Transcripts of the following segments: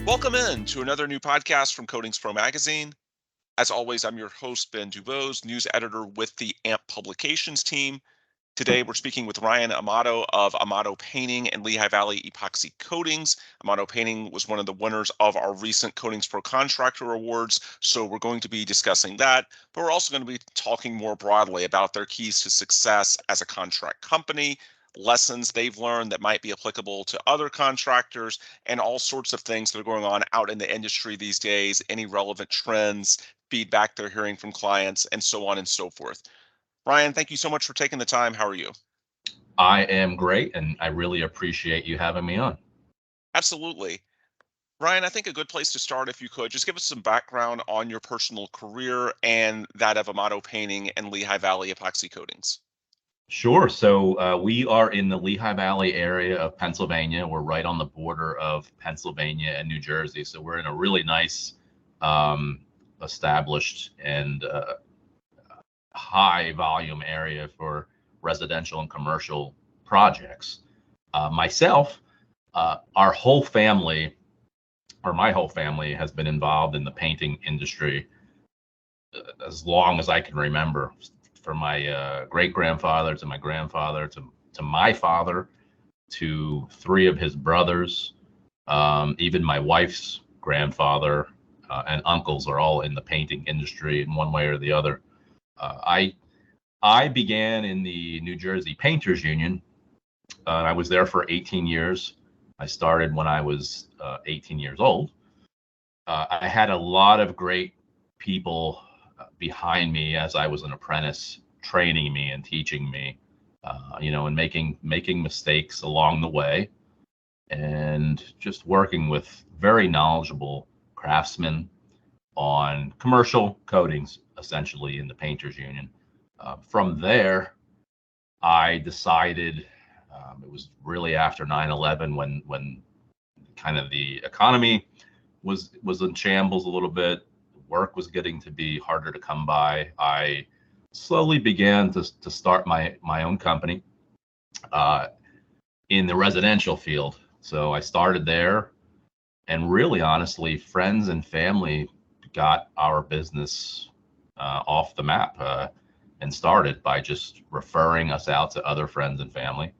Welcome in to another new podcast from Coatings Pro Magazine. As always, I'm your host, Ben Dubose, news editor with the AMP Publications team. Today, we're speaking with Ryan Amato of Amato Painting and Lehigh Valley Epoxy Coatings. Amato Painting was one of the winners of our recent Coatings Pro Contractor Awards, so we're going to be discussing that, but we're also going to be talking more broadly about their keys to success as a contract company, lessons they've learned that might be applicable to other contractors, and all sorts of things that are going on out in the industry these days, any relevant trends, feedback they're hearing from clients, and so on and so forth. Ryan, thank you so much for taking the time. How are you? I am great, and I really appreciate you having me on. Absolutely. Ryan, I think a good place to start, if you could, just give us some background on your personal career and that of Amato Painting and Lehigh Valley Epoxy Coatings. Sure. So we are in the Lehigh Valley area of Pennsylvania. We're right on the border of Pennsylvania and New Jersey. So we're in a really nice, established and high volume area for residential and commercial projects. Myself, our whole family, or my whole family, has been involved in the painting industry as long as I can remember, from my great grandfather to my grandfather to my father to three of his brothers, even my wife's grandfather and uncles are all in the painting industry in one way or the other. I began in the New Jersey Painters Union. I was there for 18 years. I started when I was 18 years old. I had a lot of great people behind me as I was an apprentice, training me and teaching me, and making mistakes along the way, and just working with very knowledgeable craftsmen on commercial coatings, essentially in the Painters Union. From there, I decided it was really after 9/11 when kind of the economy was in shambles a little bit. Work was getting to be harder to come by. I slowly began to start my own company in the residential field. So I started there, and really, honestly, friends and family got our business off the map, and started by just referring us out to other friends and family.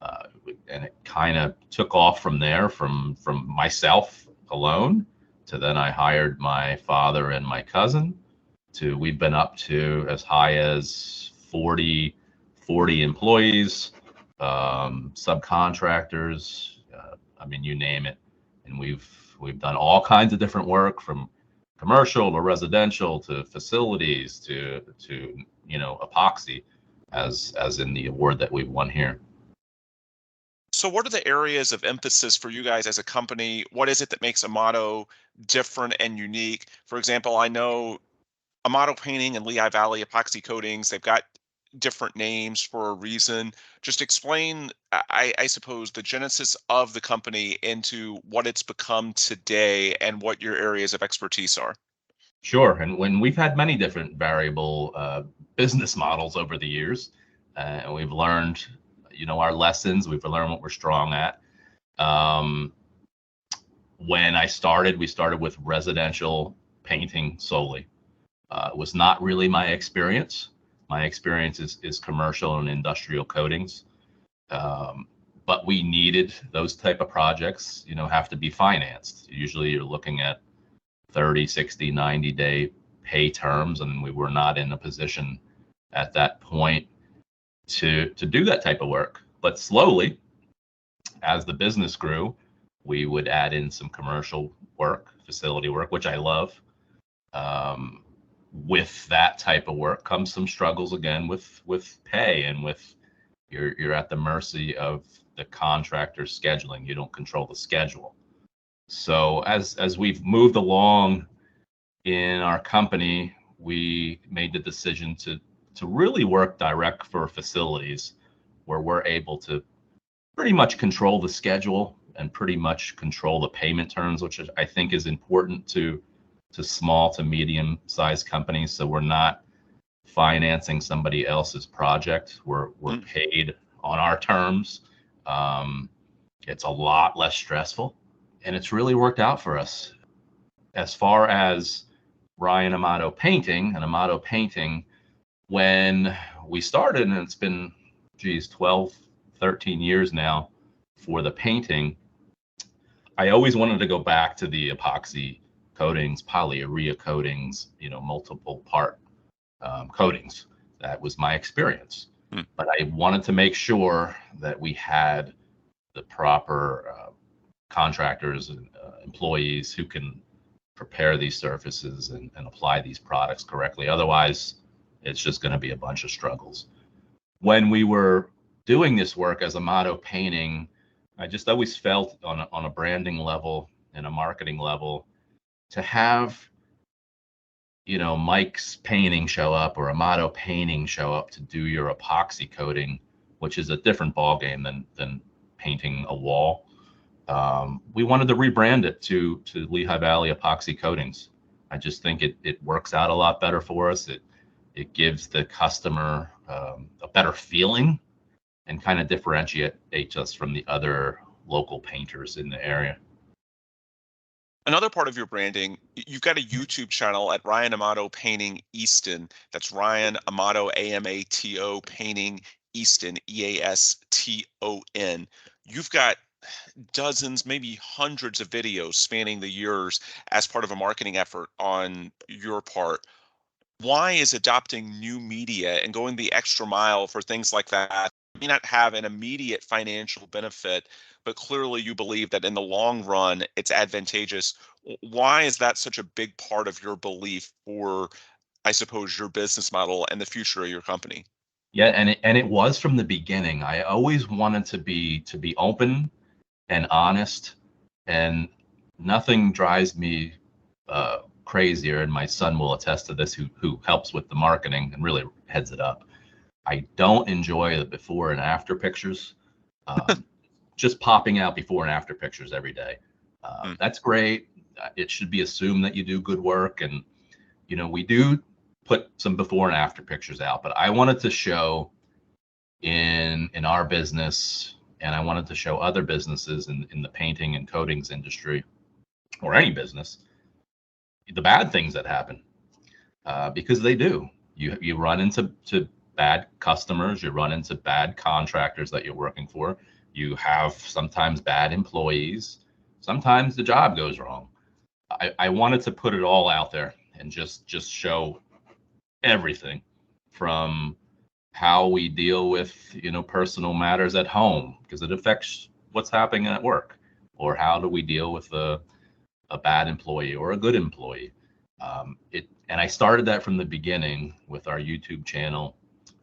Uh, and it kind of took off from there, from myself alone to then I hired my father and my cousin, to we've been up to as high as 40 employees, subcontractors. I mean, you name it. And we've done all kinds of different work, from commercial to residential to facilities to epoxy, as in the award that we've won here. So, what are the areas of emphasis for you guys as a company? What is it that makes Amato different and unique? For example, I know Amato Painting and Lehigh Valley Epoxy Coatings, they've got different names for a reason. Just explain, I suppose, the genesis of the company into what it's become today and what your areas of expertise are. Sure. And when we've had many different variable business models over the years, and we've learned, our lessons. We've learned what we're strong at. Um, when we started with residential painting solely. It was not really my experience. My experience is commercial and industrial coatings. Um, but we needed those type of projects, have to be financed. Usually you're looking at 30, 60, 90-day pay terms, and we were not in a position at that point to do that type of work. But slowly, as the business grew, we would add in some commercial work, facility work, which I love. Um, with that type of work comes some struggles again with pay, and with you're at the mercy of the contractor's scheduling. You don't control the schedule. So as we've moved along in our company, we made the decision to really work direct for facilities, where we're able to pretty much control the schedule and pretty much control the payment terms, which I think is important to small to medium sized companies. So we're not financing somebody else's project. We're Mm. paid on our terms. Um, it's a lot less stressful. and it's really worked out for us. As far as Ryan Amato Painting and Amato Painting, when we started, and it's been, 12, 13 years now for the painting, I always wanted to go back to the epoxy coatings, polyurea coatings, multiple part coatings. That was my experience. Hmm. But I wanted to make sure that we had the proper contractors and employees who can prepare these surfaces and apply these products correctly. Otherwise, it's just going to be a bunch of struggles. When we were doing this work as Amato Painting, I just always felt on a branding level and a marketing level to have, Mike's Painting show up or Amato Painting show up to do your epoxy coating, which is a different ballgame than painting a wall. We wanted to rebrand it to Lehigh Valley Epoxy Coatings. I just think it works out a lot better for us. It gives the customer a better feeling and kind of differentiates us from the other local painters in the area. Another part of your branding, you've got a YouTube channel at Ryan Amato Painting Easton. That's Ryan Amato, Amato Painting Easton, Easton. You've got dozens, maybe hundreds of videos spanning the years as part of a marketing effort on your part. Why is adopting new media and going the extra mile for things like that may not have an immediate financial benefit, but clearly you believe that in the long run it's advantageous? Why is that such a big part of your belief for, I suppose, your business model and the future of your company? Yeah, and it was from the beginning. I always wanted to be open and honest, and nothing drives me crazier. And my son will attest to this, who helps with the marketing and really heads it up. I don't enjoy the before and after pictures. Just popping out before and after pictures every day. That's great. It should be assumed that you do good work, and we do put some before and after pictures out. But I wanted to show in our business, and I wanted to show other businesses in the painting and coatings industry, or any business, the bad things that happen, because they do. You run into bad customers, you run into bad contractors that you're working for, you have sometimes bad employees, sometimes the job goes wrong. I wanted to put it all out there and just show everything, from how we deal with personal matters at home, because it affects what's happening at work, or how do we deal with a bad employee or a good employee. And I started that from the beginning with our YouTube channel.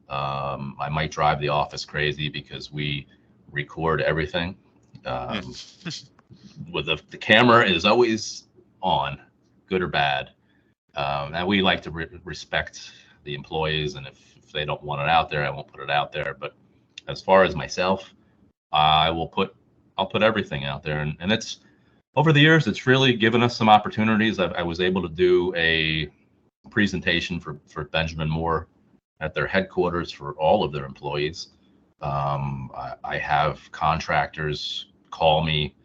I might drive the office crazy because we record everything. With the camera is always on, good or bad. And we like to respect the employees, and if they don't want it out there, I won't put it out there. But as far as myself, I'll put everything out there, and it's, over the years, it's really given us some opportunities. I was able to do a presentation for Benjamin Moore at their headquarters for all of their employees. I have contractors call me,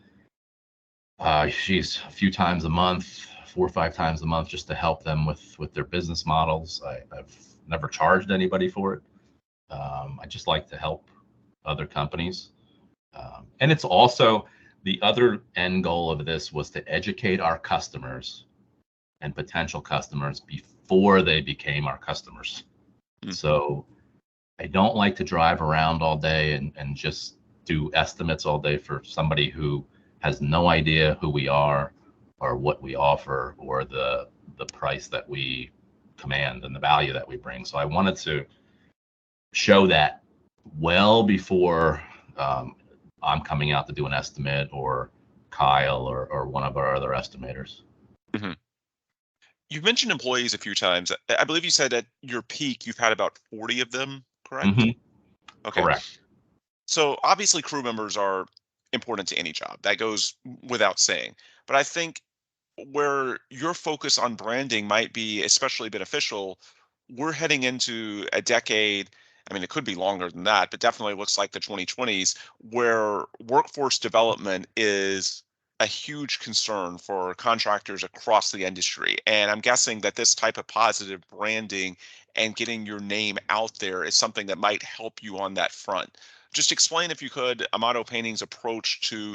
a few times a month, 4 or 5 times a month, just to help them with their business models. I've never charged anybody for it. I just like to help other companies. And it's also, the other end goal of this was to educate our customers and potential customers before they became our customers. So I don't like to drive around all day and just do estimates all day for somebody who has no idea who we are or what we offer, or the price that we command and the value that we bring. So I wanted to show that well before I'm coming out to do an estimate, or Kyle or one of our other estimators. Mm-hmm. You've mentioned employees a few times. I believe you said at your peak you've had about 40 of them, correct? Mm-hmm. Okay. Correct. So obviously crew members are important to any job. That goes without saying. But I think where your focus on branding might be especially beneficial, we're heading into a decade. I mean, it could be longer than that, but definitely looks like the 2020s, where workforce development is a huge concern for contractors across the industry. And I'm guessing that this type of positive branding and getting your name out there is something that might help you on that front. Just explain, if you could, Amato Painting's approach to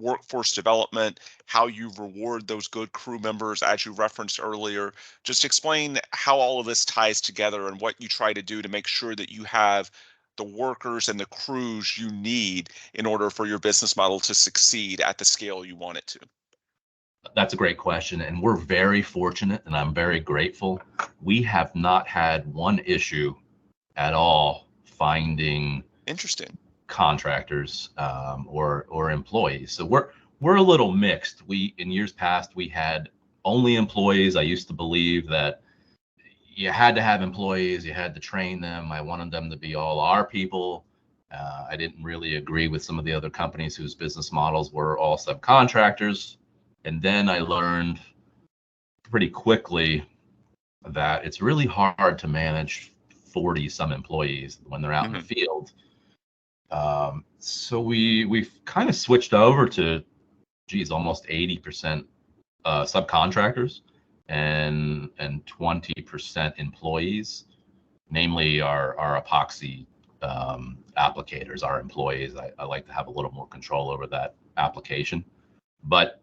workforce development, how you reward those good crew members, as you referenced earlier. Just explain how all of this ties together and what you try to do to make sure that you have the workers and the crews you need in order for your business model to succeed at the scale you want it to. That's a great question, and we're very fortunate, and I'm very grateful. We have not had one issue at all finding Interesting. contractors or employees. So we're a little mixed. We in years past we had only employees. I used to believe that you had to have employees, you had to train them. I wanted them to be all our people. I didn't really agree with some of the other companies whose business models were all subcontractors. And then I learned pretty quickly that it's really hard to manage 40 some employees when they're out in the field. So we've kind of switched over to, almost 80% subcontractors and 20% employees, namely our epoxy applicators, our employees. I like to have a little more control over that application. But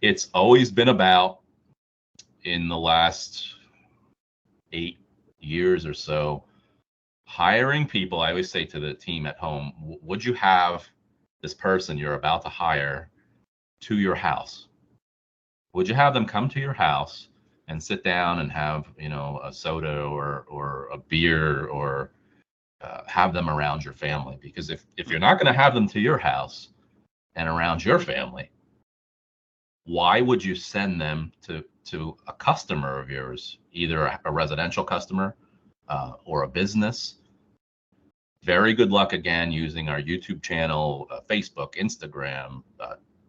it's always been about, in the last 8 years or so, hiring people. I always say to the team at home, would you have this person you're about to hire to your house? Would you have them come to your house and sit down and have, a soda or a beer, or have them around your family? Because if you're not going to have them to your house and around your family, why would you send them to a customer of yours, either a residential customer or a business? Very good luck again using our YouTube channel, Facebook, Instagram,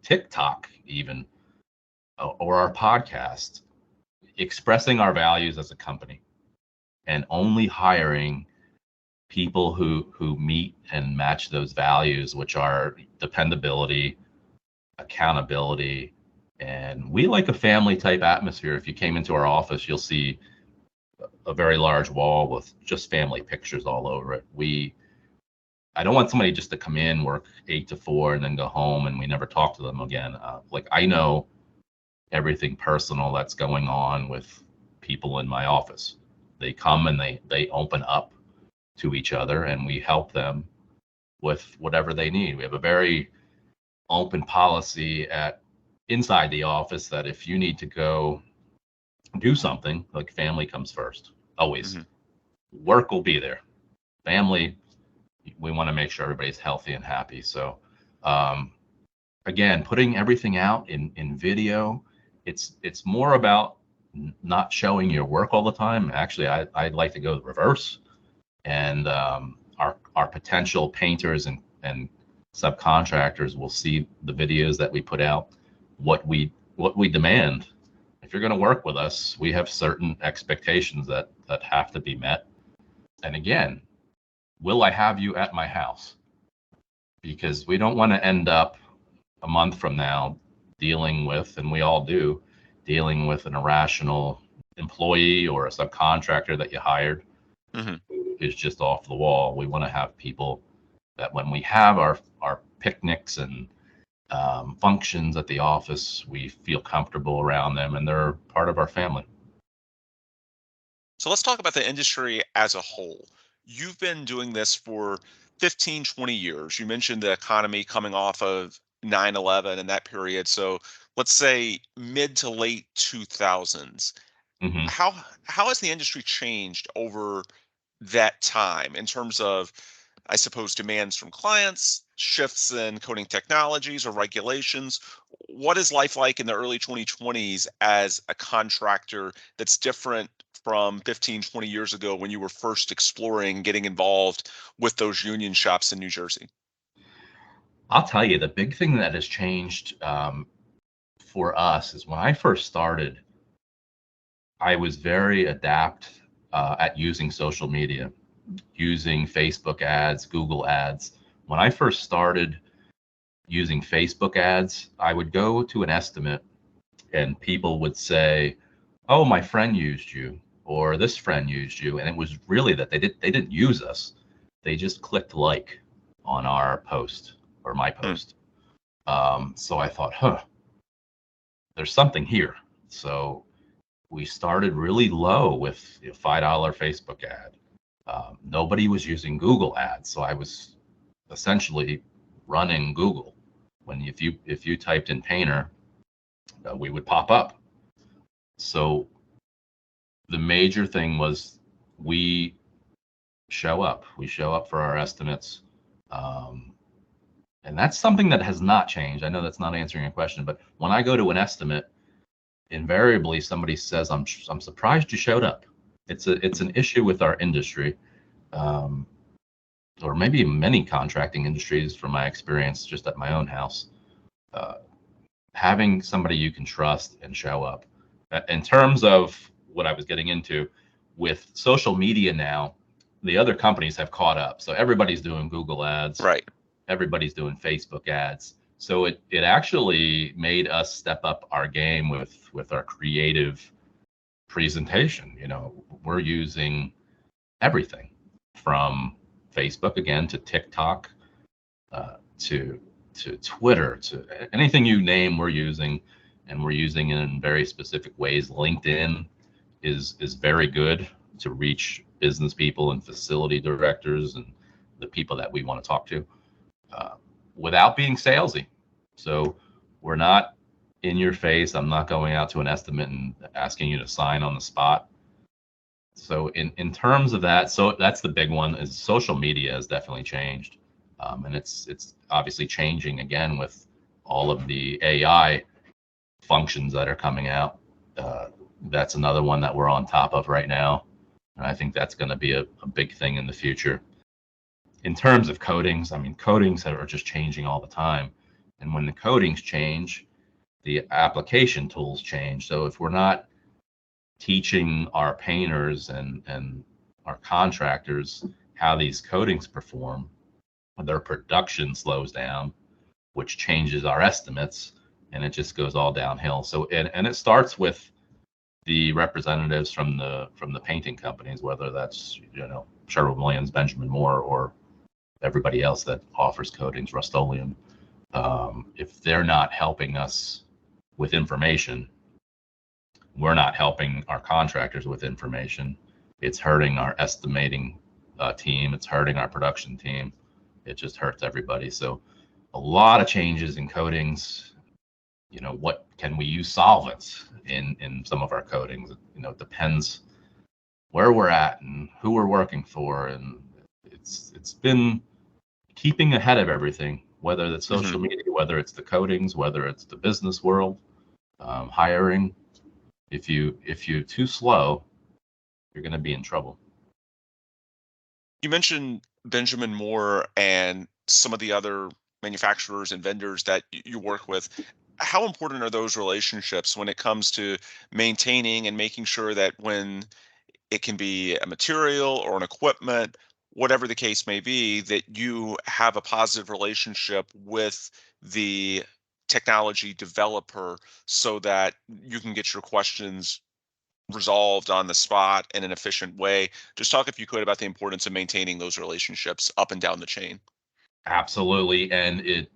TikTok even, or our podcast, expressing our values as a company and only hiring people who meet and match those values, which are dependability, accountability, and we like a family type atmosphere. If you came into our office, you'll see a very large wall with just family pictures all over it. I don't want somebody just to come in, work 8 to 4, and then go home and we never talk to them again. I know everything personal that's going on with people in my office. They come and they open up to each other, and we help them with whatever they need. We have a very open policy inside the office that if you need to go do something, like, family comes first, always. Work will be there. Family, we want to make sure everybody's healthy and happy. So again, putting everything out in video, it's more about not showing your work all the time. Actually, I'd like to go the reverse. And our potential painters and subcontractors will see the videos that we put out, what we demand. If you're going to work with us, we have certain expectations that have to be met. And again, will I have you at my house? Because we don't want to end up a month from now dealing with, and we all do, dealing with an irrational employee or a subcontractor that you hired who is just off the wall. We want to have people that when we have our picnics and functions at the office, we feel comfortable around them and they're part of our family. So let's talk about the industry as a whole. You've been doing this for 15, 20 years. You mentioned the economy coming off of 9/11 and that period. So let's say mid to late 2000s. Mm-hmm. How has the industry changed over that time in terms of, I suppose, demands from clients, shifts in coding technologies or regulations? What is life like in the early 2020s as a contractor that's different from 15, 20 years ago when you were first exploring getting involved with those union shops in New Jersey? I'll tell you, the big thing that has changed for us is when I first started, I was very adept at using social media, using Facebook ads, Google ads. When I first started, using Facebook ads, I would go to an estimate and people would say, "Oh, my friend used you," or "This friend used you," and it was really that they didn't use us. They just clicked like on our post or my post. So I thought, there's something here. So we started really low with a $5 Facebook ad. Nobody was using Google ads, so I was essentially running Google. When if you typed in painter, we would pop up. So the major thing was we show up. We show up for our estimates. And that's something that has not changed. I know that's not answering your question, but when I go to an estimate, invariably somebody says, I'm surprised you showed up. It's an issue with our industry, or maybe many contracting industries from my experience just at my own house. Having somebody you can trust and show up. In terms of what I was getting into with social media now, the other companies have caught up. So everybody's doing Google ads. Right. Everybody's doing Facebook ads. So it actually made us step up our game with our creative presentation. You know, we're using everything from Facebook again to TikTok, to Twitter, to anything you name, we're using, and we're using it in very specific ways. LinkedIn is very good to reach business people and facility directors and the people that we want to talk to, without being salesy. So we're not in your face. I'm not going out to an estimate and asking you to sign on the spot. So in terms of that, so that's the big one, is social media has definitely changed. And it's obviously changing again with all of the AI functions that are coming out. That's another one that we're on top of right now. And I think that's going to be a big thing in the future. In terms of coatings, I mean, coatings are just changing all the time. And when the coatings change, the application tools change. So if we're not teaching our painters and our contractors how these coatings perform, their production slows down, which changes our estimates, and it just goes all downhill. So and it starts with the representatives from the painting companies, whether that's, you know, Sherwin-Williams, Benjamin Moore, or everybody else that offers coatings, Rust-Oleum. If they're not helping us with information, we're not helping our contractors with information. It's hurting our estimating team. It's hurting our production team. It just hurts everybody. So a lot of changes in coatings. You know, what can we use solvents in some of our coatings? You know, it depends where we're at and who we're working for. And it's been keeping ahead of everything, whether that's social media, whether it's the coatings, whether it's the business world, hiring. If you're too slow, you're going to be in trouble. You mentioned Benjamin Moore and some of the other manufacturers and vendors that you work with. How important are those relationships when it comes to maintaining and making sure that when it can be a material or an equipment, whatever the case may be, that you have a positive relationship with the technology developer so that you can get your questions resolved on the spot in an efficient way? Just talk, if you could, about the importance of maintaining those relationships up and down the chain. Absolutely. And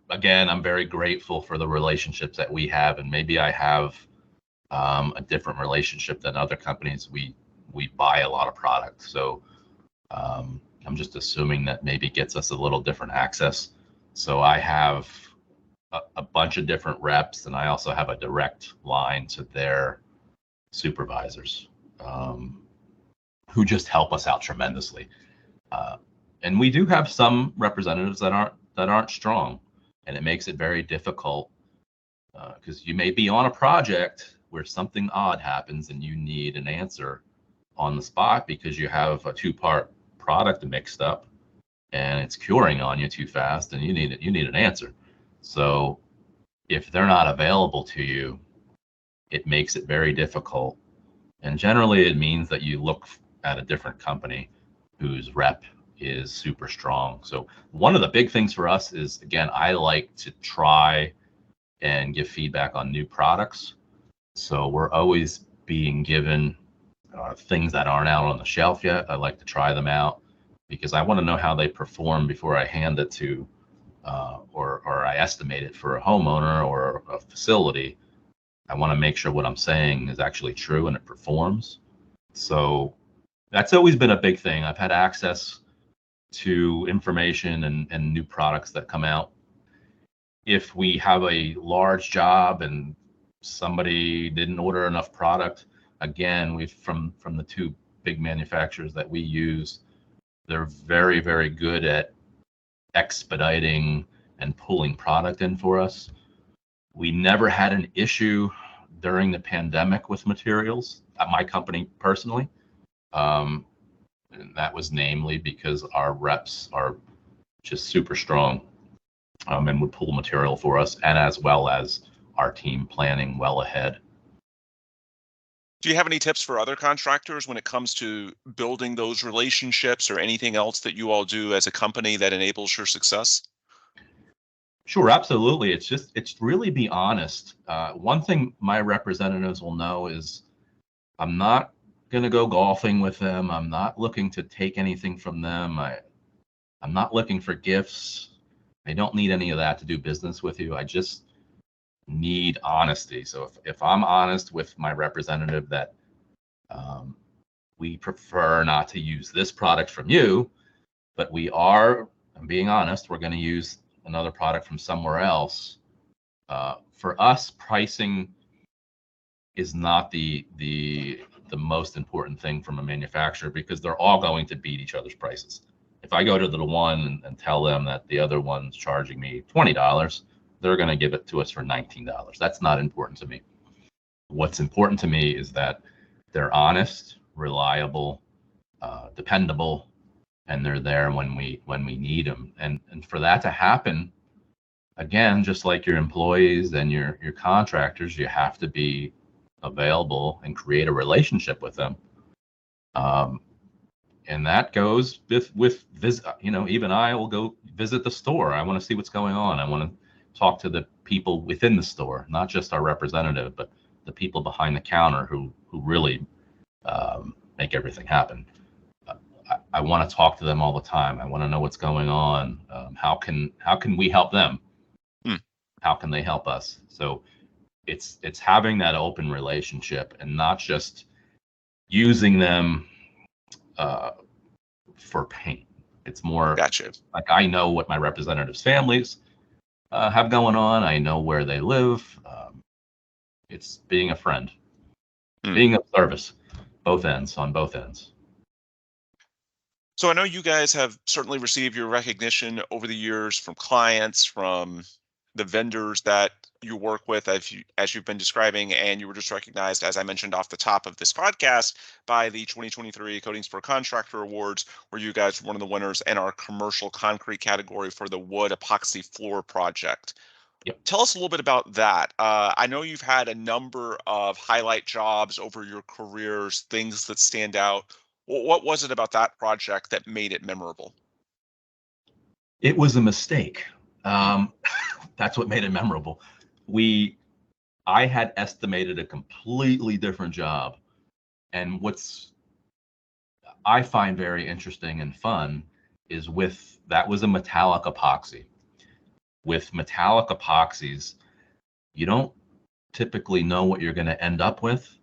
again, I'm very grateful for the relationships that we have, and maybe I have a different relationship than other companies. We buy a lot of product, so I'm just assuming that maybe gets us a little different access. So I have a bunch of different reps, and I also have a direct line to their supervisors, who just help us out tremendously. And we do have some representatives that aren't strong, and it makes it very difficult, because you may be on a project where something odd happens and you need an answer on the spot because you have a two-part product mixed up and it's curing on you too fast, and you need an answer. So if they're not available to you, it makes it very difficult. And generally it means that you look at a different company whose rep is super strong. So one of the big things for us is, again, I like to try and give feedback on new products. So we're always being given things that aren't out on the shelf yet. I like to try them out because I want to know how they perform before I hand it to or I estimate it for a homeowner or a facility. I want to make sure what I'm saying is actually true and it performs. So that's always been a big thing. I've had access to information and new products that come out. If we have a large job and somebody didn't order enough product, again, we've from the two big manufacturers that we use, they're very, very good at expediting and pulling product in for us. We never had an issue during the pandemic with materials at my company personally. And that was namely because our reps are just super strong and would pull material for us, and as well as our team planning well ahead. Do you have any tips for other contractors when it comes to building those relationships or anything else that you all do as a company that enables your success? Sure, absolutely. It's really be honest. One thing my representatives will know is I'm not going to go golfing with them. I'm not looking to take anything from them. I'm not looking for gifts. I don't need any of that to do business with you. I just need honesty. So if I'm honest with my representative that we prefer not to use this product from you, but I'm being honest, we're going to use another product from somewhere else. For us, pricing is not the most important thing from a manufacturer because they're all going to beat each other's prices. If I go to the one and tell them that the other one's charging me $20, they're going to give it to us for $19. That's not important to me. What's important to me is that they're honest, reliable, dependable, and they're there when we need them. And for that to happen, again, just like your employees and your contractors, you have to be available and create a relationship with them. And that goes with visit. Even I will go visit the store. I want to see what's going on. I want to talk to the people within the store, not just our representative, but the people behind the counter who really make everything happen. I want to talk to them all the time. I want to know what's going on. How can we help them? How can they help us? So it's having that open relationship and not just using them for pain. It's more Gotcha. like I know what my representatives' families have going on. I know where they live. It's being a friend, being of service, on both ends. So I know you guys have certainly received your recognition over the years from clients, from the vendors that you work with, as you've been describing, and you were just recognized, as I mentioned off the top of this podcast, by the 2023 Coatings for Contractor Awards, where you guys were one of the winners in our commercial concrete category for the wood epoxy floor project. Yep. Tell us a little bit about that. I know you've had a number of highlight jobs over your careers, things that stand out. What was it about that project that made it memorable? It was a mistake. That's what made it memorable. I had estimated a completely different job. And what's I find very interesting and fun is that was a metallic epoxy. With metallic epoxies, you don't typically know what you're going to end up with,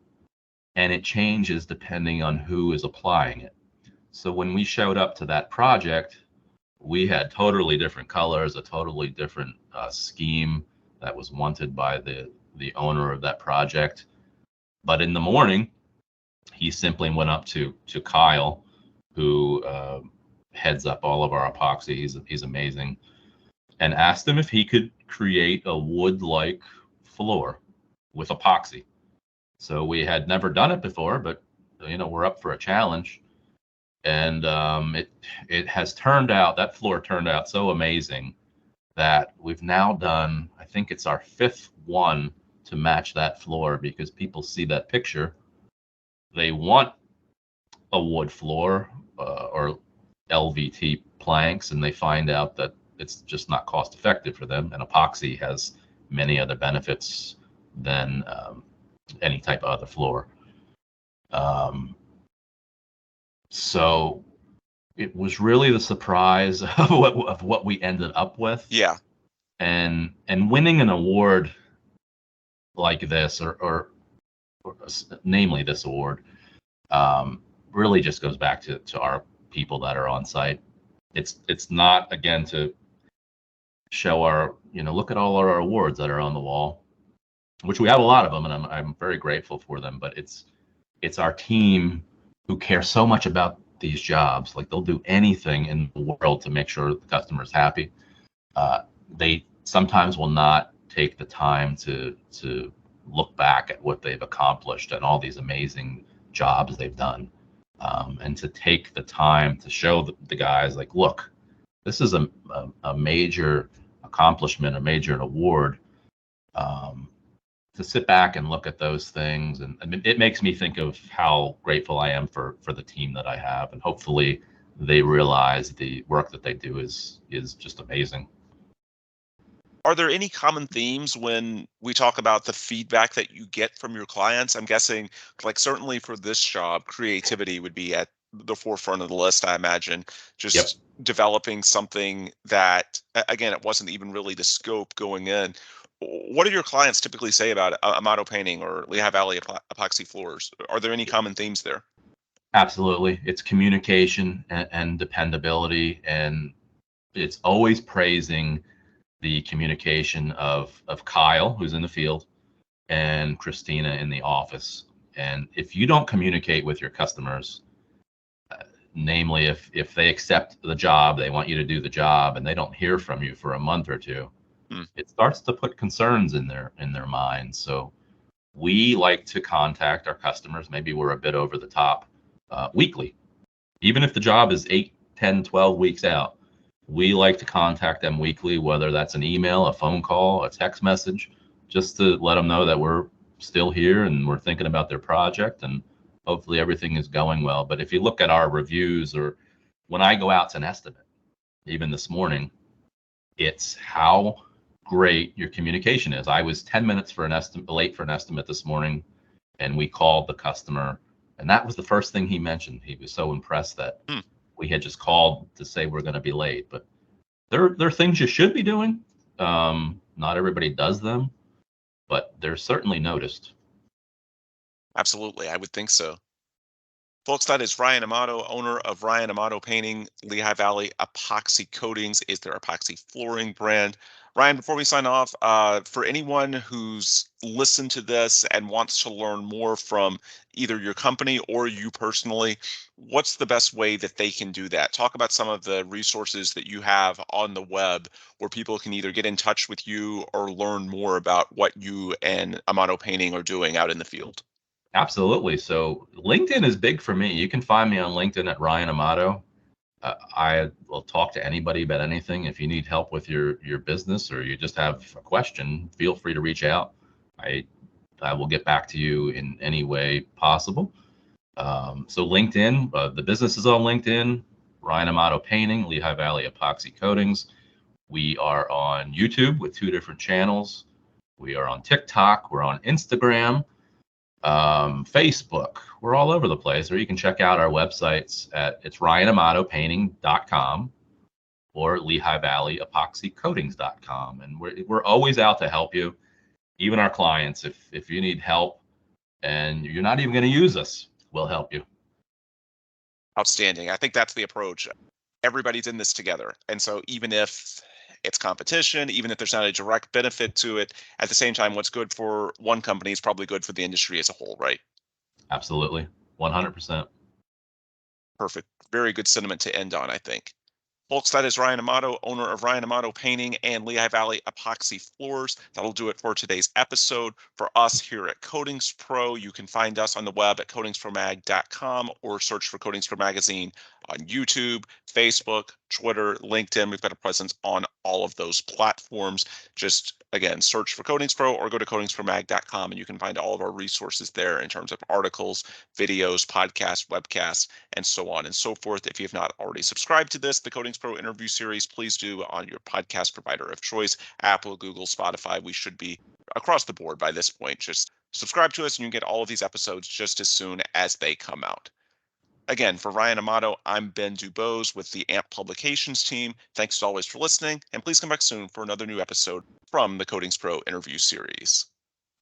and it changes depending on who is applying it. So when we showed up to that project, we had totally different colors, a totally different scheme that was wanted by the owner of that project. But in the morning, he simply went up to Kyle, who heads up all of our epoxy. He's amazing, and asked him if he could create a wood-like floor with epoxy. So we had never done it before, but we're up for a challenge. And it has turned out, that floor turned out so amazing that we've now done, I think it's our fifth one to match that floor, because people see that picture. They want a wood floor or LVT planks, and they find out that it's just not cost effective for them. And epoxy has many other benefits than any type of other floor. So it was really the surprise of what we ended up with. Yeah. And winning an award like this, or namely this award, really just goes back to our people that are on site. It's not, again, to show our, look at all our awards that are on the wall, which we have a lot of them, and I'm very grateful for them. But it's our team who care so much about these jobs. Like, they'll do anything in the world to make sure the customer's happy. They sometimes will not take the time to look back at what they've accomplished and all these amazing jobs they've done, and to take the time to show the guys, like, look, this is a major accomplishment, a major award. To sit back and look at those things, and I mean, it makes me think of how grateful I am for the team that I have, and hopefully they realize the work that they do is just amazing. Are there any common themes when we talk about the feedback that you get from your clients? I'm guessing, like, certainly for this job, creativity would be at the forefront of the list, I imagine. Yep. Just developing something that, again, it wasn't even really the scope going in. What do your clients typically say about Amato painting or Lehigh Valley epoxy floors? Are there any common themes there? Absolutely. It's communication and dependability, and it's always praising the communication of Kyle, who's in the field, and Christina in the office. And if you don't communicate with your customers, namely if they accept the job, they want you to do the job, and they don't hear from you for a month or two, it starts to put concerns in their minds. So we like to contact our customers. Maybe we're a bit over the top, weekly. Even if the job is 8, 10, 12 weeks out, we like to contact them weekly, whether that's an email, a phone call, a text message, just to let them know that we're still here and we're thinking about their project, and hopefully everything is going well. But if you look at our reviews, or when I go out to an estimate, even this morning, it's how great your communication is. I was 10 minutes late for an estimate this morning, and we called the customer, and that was the first thing he mentioned. He was so impressed that we had just called to say we're going to be late. But there are things you should be doing. Not everybody does them, but they're certainly noticed. Absolutely, I would think so. Folks, that is Ryan Amato, owner of Ryan Amato Painting. Lehigh Valley Epoxy Coatings is their epoxy flooring brand. Ryan, before we sign off, for anyone who's listened to this and wants to learn more from either your company or you personally, what's the best way that they can do that? Talk about some of the resources that you have on the web where people can either get in touch with you or learn more about what you and Amato Painting are doing out in the field. Absolutely. So LinkedIn is big for me. You can find me on LinkedIn at Ryan Amato. I will talk to anybody about anything. If you need help with your business, or you just have a question, feel free to reach out. I will get back to you in any way possible. So LinkedIn, the business is on LinkedIn, Ryan Amato Painting, Lehigh Valley Epoxy Coatings. We are on YouTube with 2 different channels. We are on TikTok. We're on Instagram. Facebook, we're all over the place. Or you can check out our websites it's ryanamatopainting.com or Lehigh Valley Epoxy Coatings.com. And we're always out to help you, even our clients. If you need help and you're not even going to use us, we'll help you. Outstanding. I think that's the approach. Everybody's in this together. And so even if it's competition, even if there's not a direct benefit to it, at the same time, what's good for one company is probably good for the industry as a whole, right? Absolutely. 100%. Perfect. Very good sentiment to end on, I think. Folks, that is Ryan Amato, owner of Ryan Amato Painting and Lehigh Valley Epoxy Floors. That'll do it for today's episode. For us here at Coatings Pro, you can find us on the web at coatingspromag.com or search for Coatings Pro Magazine on YouTube, Facebook, Twitter, LinkedIn. We've got a presence on all of those platforms. Just Again, search for Coatings Pro or go to coatingspromag.com and you can find all of our resources there in terms of articles, videos, podcasts, webcasts, and so on and so forth. If you have not already subscribed to the Coatings Pro interview series, please do on your podcast provider of choice, Apple, Google, Spotify. We should be across the board by this point. Just subscribe to us and you can get all of these episodes just as soon as they come out. Again, for Ryan Amato, I'm Ben Dubose with the AMP Publications team. Thanks as always for listening, and please come back soon for another new episode from the Coatings Pro interview series.